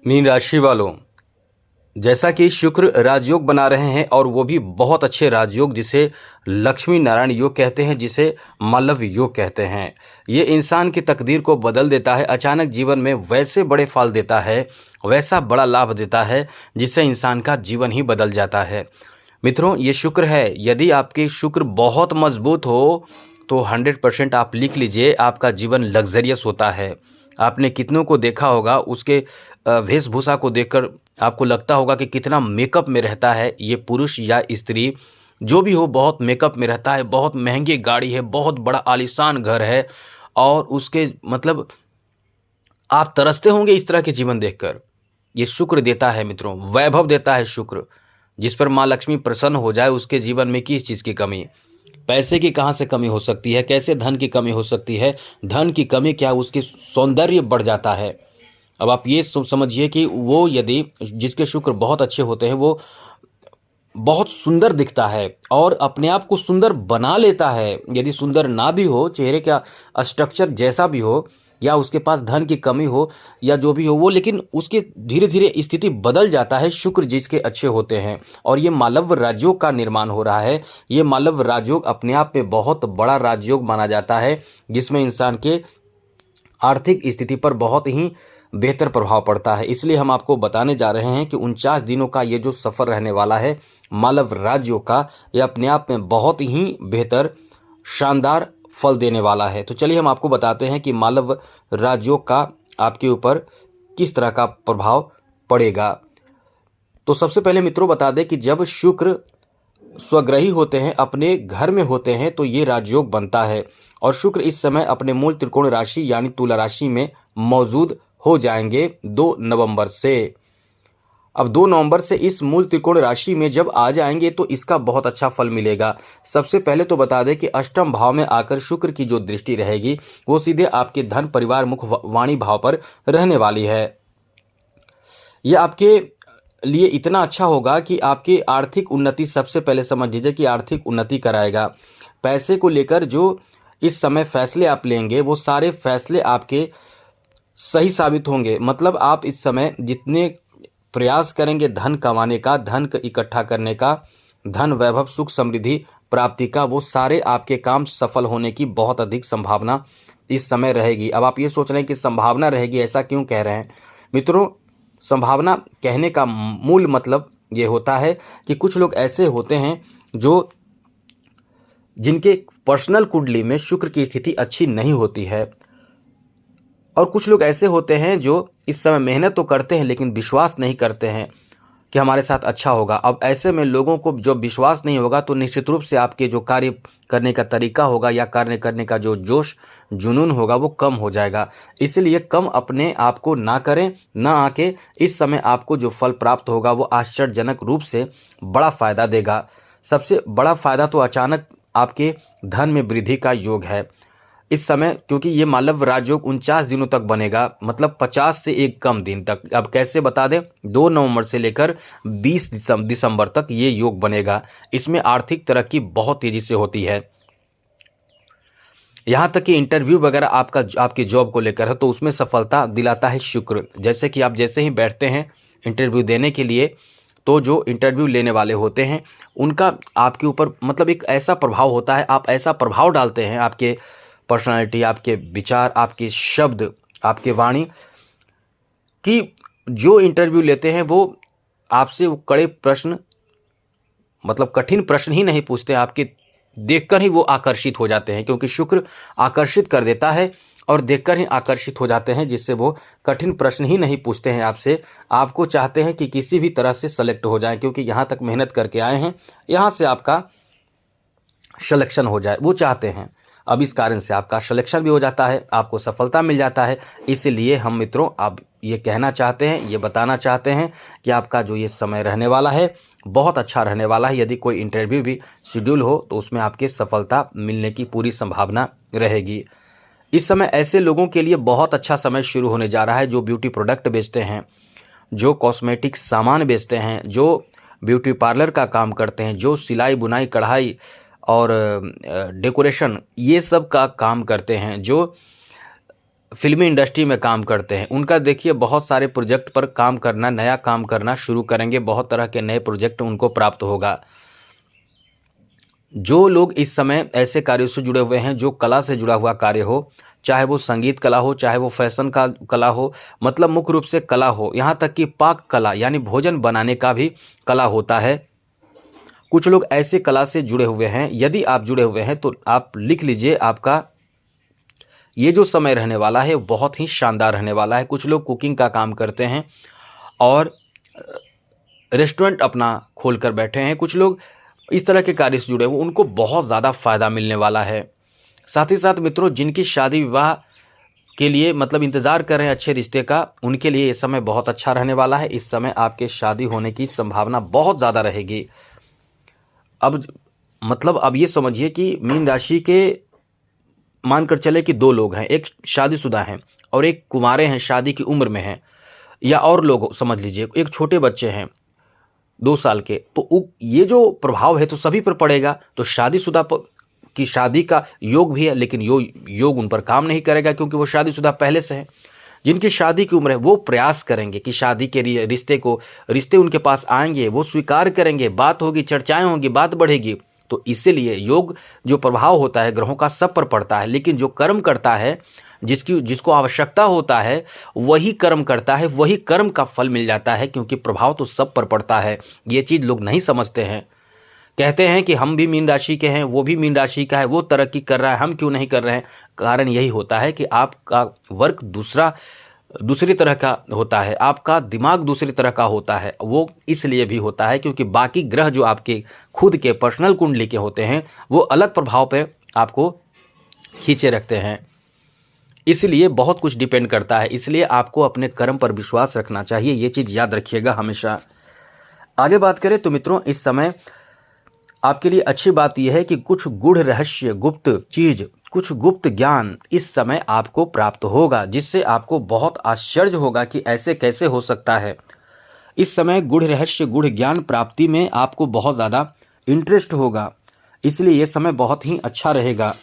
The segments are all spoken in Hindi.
मीन राशि वालों, जैसा कि शुक्र राजयोग बना रहे हैं और वो भी बहुत अच्छे राजयोग, जिसे लक्ष्मी नारायण योग कहते हैं, जिसे मालव योग कहते हैं। ये इंसान की तकदीर को बदल देता है। अचानक जीवन में वैसे बड़े फल देता है, वैसा बड़ा लाभ देता है, जिससे इंसान का जीवन ही बदल जाता है। मित्रों, ये शुक्र है। यदि आपके शुक्र बहुत मजबूत हो तो 100% आप लिख लीजिए, आपका जीवन लग्जरियस होता है। आपने कितनों को देखा होगा, उसके वेशभूषा को देखकर आपको लगता होगा कि कितना मेकअप में रहता है ये पुरुष या स्त्री, जो भी हो, बहुत मेकअप में रहता है, बहुत महंगी गाड़ी है, बहुत बड़ा आलीशान घर है, और उसके मतलब आप तरसते होंगे इस तरह के जीवन देखकर। ये शुक्र देता है मित्रों, वैभव देता है शुक्र। जिस पर माँ लक्ष्मी प्रसन्न हो जाए, उसके जीवन में किस चीज़ की कमी, पैसे की कहाँ से कमी हो सकती है, कैसे धन की कमी हो सकती है। धन की कमी क्या, उसकी सौंदर्य बढ़ जाता है। अब आप ये समझिए कि वो यदि जिसके शुक्र बहुत अच्छे होते हैं, वो बहुत सुंदर दिखता है और अपने आप को सुंदर बना लेता है। यदि सुंदर ना भी हो, चेहरे का स्ट्रक्चर जैसा भी हो, या उसके पास धन की कमी हो, या जो भी हो वो, लेकिन उसकी धीरे धीरे स्थिति बदल जाता है शुक्र जिसके अच्छे होते हैं। और ये मालव राजयोग का निर्माण हो रहा है। ये मालव राजयोग अपने आप में बहुत बड़ा राजयोग माना जाता है, जिसमें इंसान के आर्थिक स्थिति पर बहुत ही बेहतर प्रभाव पड़ता है। इसलिए हम आपको बताने जा रहे हैं कि 49 दिनों का ये जो सफ़र रहने वाला है मालव राज्यों का, यह अपने आप में बहुत ही बेहतर शानदार फल देने वाला है। तो चलिए हम आपको बताते हैं कि मालव राज्यों का आपके ऊपर किस तरह का प्रभाव पड़ेगा। तो सबसे पहले मित्रों बता दें कि जब शुक्र स्वग्रही होते हैं, अपने घर में होते हैं, तो ये राजयोग बनता है। और शुक्र इस समय अपने मूल त्रिकोण राशि यानी तुला राशि में मौजूद हो जाएंगे 2 नवंबर से। अब 2 नवंबर से इस मूल त्रिकोण राशि में जब आ जाएंगे तो इसका बहुत अच्छा फल मिलेगा। सबसे पहले तो बता दें कि अष्टम भाव में आकर शुक्र की जो दृष्टि रहेगी वो सीधे आपके धन परिवार मुख वाणी भाव पर रहने वाली है। यह आपके लिए इतना अच्छा होगा कि आपकी आर्थिक उन्नति, सबसे पहले समझ लीजिए कि आर्थिक उन्नति कराएगा। पैसे को लेकर जो इस समय फैसले आप लेंगे, वो सारे फैसले आपके सही साबित होंगे। मतलब आप इस समय जितने प्रयास करेंगे धन कमाने का, धन इकट्ठा करने का, धन वैभव सुख समृद्धि प्राप्ति का, वो सारे आपके काम सफल होने की बहुत अधिक संभावना इस समय रहेगी। अब आप ये सोच रहे हैं कि संभावना रहेगी, ऐसा क्यों कह रहे हैं मित्रों? संभावना कहने का मूल मतलब ये होता है कि कुछ लोग ऐसे होते हैं जो जिनके पर्सनल कुंडली में शुक्र की स्थिति अच्छी नहीं होती है, और कुछ लोग ऐसे होते हैं जो इस समय मेहनत तो करते हैं लेकिन विश्वास नहीं करते हैं कि हमारे साथ अच्छा होगा। अब ऐसे में लोगों को जो विश्वास नहीं होगा तो निश्चित रूप से आपके जो कार्य करने का तरीका होगा या कार्य करने का जो जोश जुनून होगा वो कम हो जाएगा। इसलिए कम अपने आप को ना करें, ना आके इस समय आपको जो फल प्राप्त होगा वो आश्चर्यजनक रूप से बड़ा फायदा देगा। सबसे बड़ा फायदा तो अचानक आपके धन में वृद्धि का योग है इस समय, क्योंकि ये मालव राजयोग 49 दिनों तक बनेगा, मतलब 50 से एक कम दिन तक। अब कैसे बता दें, 2 नवंबर से लेकर 20 दिसंबर तक ये योग बनेगा। इसमें आर्थिक तरक्की बहुत तेजी से होती है। यहाँ तक कि इंटरव्यू वगैरह आपकी जॉब को लेकर है तो उसमें सफलता दिलाता है शुक्र। जैसे कि आप जैसे ही बैठते हैं इंटरव्यू देने के लिए, तो जो इंटरव्यू लेने वाले होते हैं उनका आपके ऊपर मतलब एक ऐसा प्रभाव होता है, आप ऐसा प्रभाव डालते हैं, आपके पर्सनालिटी, आपके विचार, आपके शब्द, आपके वाणी, कि जो इंटरव्यू लेते हैं वो आपसे वो कड़े प्रश्न, मतलब कठिन प्रश्न ही नहीं पूछते, आपके देखकर ही वो आकर्षित हो जाते हैं, क्योंकि शुक्र आकर्षित कर देता है और देखकर ही आकर्षित हो जाते हैं, जिससे वो कठिन प्रश्न ही नहीं पूछते हैं आपसे। आपको चाहते हैं कि किसी भी तरह से सेलेक्ट हो जाए, क्योंकि यहाँ तक मेहनत करके आए हैं, यहाँ से आपका सिलेक्शन हो जाए, वो चाहते हैं। अब इस कारण से आपका सिलेक्शन भी हो जाता है, आपको सफलता मिल जाता है। इसीलिए हम मित्रों अब ये कहना चाहते हैं, ये बताना चाहते हैं कि आपका जो ये समय रहने वाला है बहुत अच्छा रहने वाला है। यदि कोई इंटरव्यू भी शेड्यूल हो तो उसमें आपके सफलता मिलने की पूरी संभावना रहेगी। इस समय ऐसे लोगों के लिए बहुत अच्छा समय शुरू होने जा रहा है जो ब्यूटी प्रोडक्ट बेचते हैं, जो कॉस्मेटिक सामान बेचते हैं, जो ब्यूटी पार्लर का काम करते हैं, जो सिलाई बुनाई कढ़ाई और डेकोरेशन ये सब का काम करते हैं, जो फिल्मी इंडस्ट्री में काम करते हैं, उनका देखिए बहुत सारे प्रोजेक्ट पर काम करना, नया काम करना शुरू करेंगे, बहुत तरह के नए प्रोजेक्ट उनको प्राप्त होगा। जो लोग इस समय ऐसे कार्यों से जुड़े हुए हैं जो कला से जुड़ा हुआ कार्य हो, चाहे वो संगीत कला हो, चाहे वो फैशन का कला हो, मतलब मुख्य रूप से कला हो, यहाँ तक कि पाक कला यानी भोजन बनाने का भी कला होता है। कुछ लोग ऐसे कला से जुड़े हुए हैं। यदि आप जुड़े हुए हैं तो आप लिख लीजिए, आपका ये जो समय रहने वाला है बहुत ही शानदार रहने वाला है। कुछ लोग कुकिंग का काम करते हैं और रेस्टोरेंट अपना खोल कर बैठे हैं, कुछ लोग इस तरह के कार्य से जुड़े हुए, उनको बहुत ज़्यादा फ़ायदा मिलने वाला है। साथ ही साथ मित्रों, जिनकी शादी विवाह के लिए मतलब इंतज़ार कर रहे हैं अच्छे रिश्ते का, उनके लिए ये समय बहुत अच्छा रहने वाला है। इस समय आपके शादी होने की संभावना बहुत ज़्यादा रहेगी। अब ये समझिए कि मीन राशि के मानकर चले कि दो लोग हैं, एक शादीशुदा हैं और एक कुंवारे हैं, शादी की उम्र में हैं, या और लोग समझ लीजिए एक छोटे बच्चे हैं 2 साल के, तो ये जो प्रभाव है तो सभी पर पड़ेगा। तो शादीशुदा की शादी का योग भी है, लेकिन योग उन पर काम नहीं करेगा क्योंकि वो शादीशुदा पहले से हैं। जिनकी शादी की उम्र है वो प्रयास करेंगे कि शादी के रिश्ते उनके पास आएंगे, वो स्वीकार करेंगे, बात होगी, चर्चाएं होंगी, बात बढ़ेगी। तो इसीलिए योग जो प्रभाव होता है ग्रहों का सब पर पड़ता है, लेकिन जो कर्म करता है, जिसको आवश्यकता होता है वही कर्म करता है, वही कर्म का फल मिल जाता है, क्योंकि प्रभाव तो सब पर पड़ता है। ये चीज़ लोग नहीं समझते हैं। कहते हैं कि हम भी मीन राशि के हैं, वो भी मीन राशि का है, वो तरक्की कर रहा है, हम क्यों नहीं कर रहे हैं। कारण यही होता है कि आपका वर्क दूसरी तरह का होता है, आपका दिमाग दूसरी तरह का होता है। वो इसलिए भी होता है क्योंकि बाकी ग्रह जो आपके खुद के पर्सनल कुंडली के होते हैं वो अलग प्रभाव पे आपको खींचे रखते हैं। इसलिए बहुत कुछ डिपेंड करता है। इसलिए आपको अपने कर्म पर विश्वास रखना चाहिए, ये चीज़ याद रखिएगा हमेशा। आगे बात करें तो मित्रों, इस समय आपके लिए अच्छी बात यह है कि कुछ गूढ़ रहस्य, गुप्त चीज, कुछ गुप्त ज्ञान इस समय आपको प्राप्त होगा, जिससे आपको बहुत आश्चर्य होगा कि ऐसे कैसे हो सकता है। इस समय गूढ़ रहस्य, गूढ़ ज्ञान प्राप्ति में आपको बहुत ज़्यादा इंटरेस्ट होगा, इसलिए यह समय बहुत ही अच्छा रहेगा।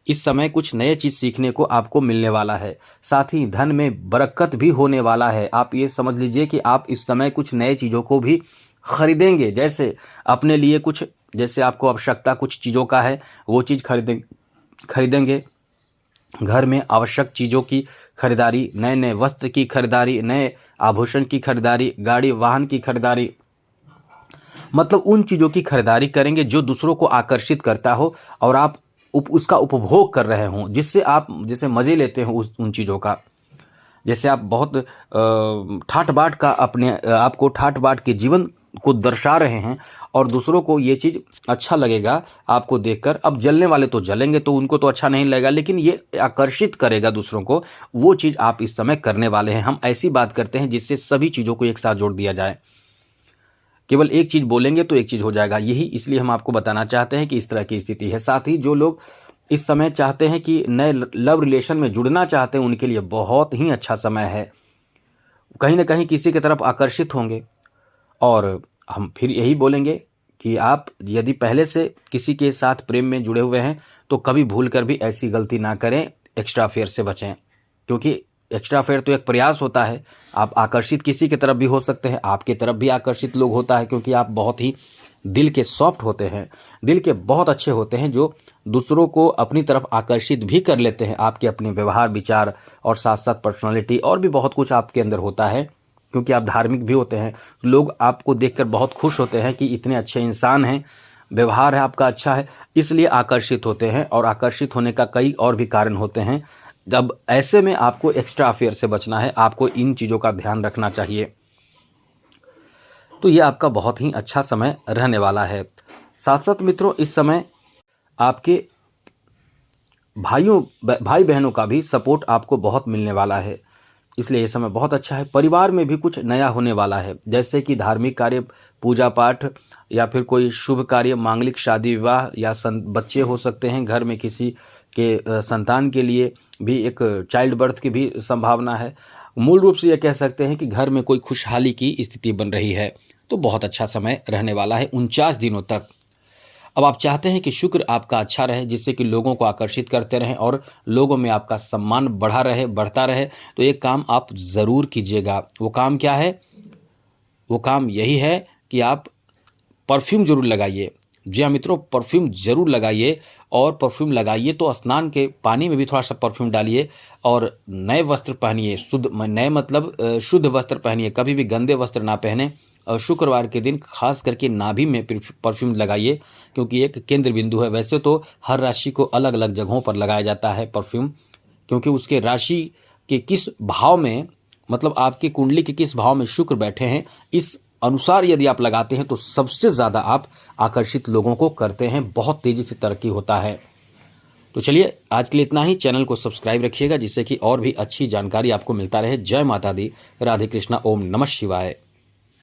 इस समय कुछ नए चीज़ सीखने को आपको मिलने वाला है। साथ ही धन में बरकत भी होने वाला है। आप ये समझ लीजिए कि आप इस समय कुछ नए चीज़ों को भी खरीदेंगे, जैसे अपने लिए कुछ, जैसे आपको आवश्यकता कुछ चीज़ों का है वो चीज़ खरीदेंगे। घर में आवश्यक चीज़ों की खरीदारी, नए नए वस्त्र की खरीदारी, नए आभूषण की खरीदारी, गाड़ी वाहन की खरीदारी, मतलब उन चीज़ों की खरीदारी करेंगे जो दूसरों को आकर्षित करता हो और आप उसका उपभोग कर रहे हों, जिससे आप जैसे मज़े लेते हो उन चीज़ों का। जैसे आप बहुत ठाट बाट का अपने आपको ठाट बाट के जीवन को दर्शा रहे हैं और दूसरों को ये चीज़ अच्छा लगेगा आपको देखकर। अब जलने वाले तो जलेंगे, तो उनको तो अच्छा नहीं लगेगा, लेकिन ये आकर्षित करेगा दूसरों को, वो चीज़ आप इस समय करने वाले हैं। हम ऐसी बात करते हैं जिससे सभी चीज़ों को एक साथ जोड़ दिया जाए। केवल एक चीज़ बोलेंगे तो एक चीज़ हो जाएगा, यही इसलिए हम आपको बताना चाहते हैं कि इस तरह की स्थिति है। साथ ही जो लोग इस समय चाहते हैं कि नए लव रिलेशन में जुड़ना चाहते हैं, उनके लिए बहुत ही अच्छा समय है। कहीं ना कहीं किसी की तरफ आकर्षित होंगे, और हम फिर यही बोलेंगे कि आप यदि पहले से किसी के साथ प्रेम में जुड़े हुए हैं तो कभी भूल कर भी ऐसी गलती ना करें, एक्स्ट्रा अफेयर से बचें, क्योंकि एक्स्ट्रा अफेयर तो एक प्रयास होता है। आप आकर्षित किसी की तरफ भी हो सकते हैं, आपके तरफ भी आकर्षित लोग होता है, क्योंकि आप बहुत ही दिल के सॉफ्ट होते हैं, दिल के बहुत अच्छे होते हैं, जो दूसरों को अपनी तरफ आकर्षित भी कर लेते हैं। आपके अपने व्यवहार, विचार और साथ साथ पर्सनालिटी और भी बहुत कुछ आपके अंदर होता है, क्योंकि आप धार्मिक भी होते हैं। लोग आपको देखकर बहुत खुश होते हैं कि इतने अच्छे इंसान हैं, व्यवहार है आपका अच्छा है, इसलिए आकर्षित होते हैं। और आकर्षित होने का कई और भी कारण होते हैं। जब ऐसे में आपको एक्स्ट्रा अफेयर से बचना है, आपको इन चीज़ों का ध्यान रखना चाहिए। तो ये आपका बहुत ही अच्छा समय रहने वाला है। साथ साथ मित्रों, इस समय आपके भाई बहनों का भी सपोर्ट आपको बहुत मिलने वाला है, इसलिए ये समय बहुत अच्छा है। परिवार में भी कुछ नया होने वाला है, जैसे कि धार्मिक कार्य, पूजा पाठ, या फिर कोई शुभ कार्य, मांगलिक, शादी विवाह, या बच्चे हो सकते हैं घर में, किसी के संतान के लिए भी एक चाइल्ड बर्थ की भी संभावना है। मूल रूप से यह कह सकते हैं कि घर में कोई खुशहाली की स्थिति बन रही है। तो बहुत अच्छा समय रहने वाला है 49 दिनों तक। अब आप चाहते हैं कि शुक्र आपका अच्छा रहे, जिससे कि लोगों को आकर्षित करते रहें और लोगों में आपका सम्मान बढ़ता रहे, तो एक काम आप ज़रूर कीजिएगा। वो काम क्या है? वो काम यही है कि आप परफ्यूम ज़रूर लगाइए। जी हाँ मित्रों, परफ्यूम ज़रूर लगाइए, और परफ्यूम लगाइए तो स्नान के पानी में भी थोड़ा-सा परफ्यूम डालिए और नए वस्त्र पहनिए, नए मतलब शुद्ध वस्त्र पहनिए, कभी भी गंदे वस्त्र ना पहनें। और शुक्रवार के दिन खास करके नाभि में परफ्यूम लगाइए, क्योंकि एक केंद्र बिंदु है। वैसे तो हर राशि को अलग-अलग जगहों पर लगाया जाता है परफ्यूम, क्योंकि उसके राशि के किस भाव में, मतलब आपकी कुंडली के किस भाव में शुक्र बैठे हैं, इस अनुसार यदि आप लगाते हैं तो सबसे ज़्यादा आप आकर्षित लोगों को करते हैं, बहुत तेज़ी से तरक्की होता है। तो चलिए आज के लिए इतना ही। चैनल को सब्सक्राइब रखिएगा, जिससे कि और भी अच्छी जानकारी आपको मिलता रहे। जय माता दी, राधे कृष्णा, ओम नमः शिवाय।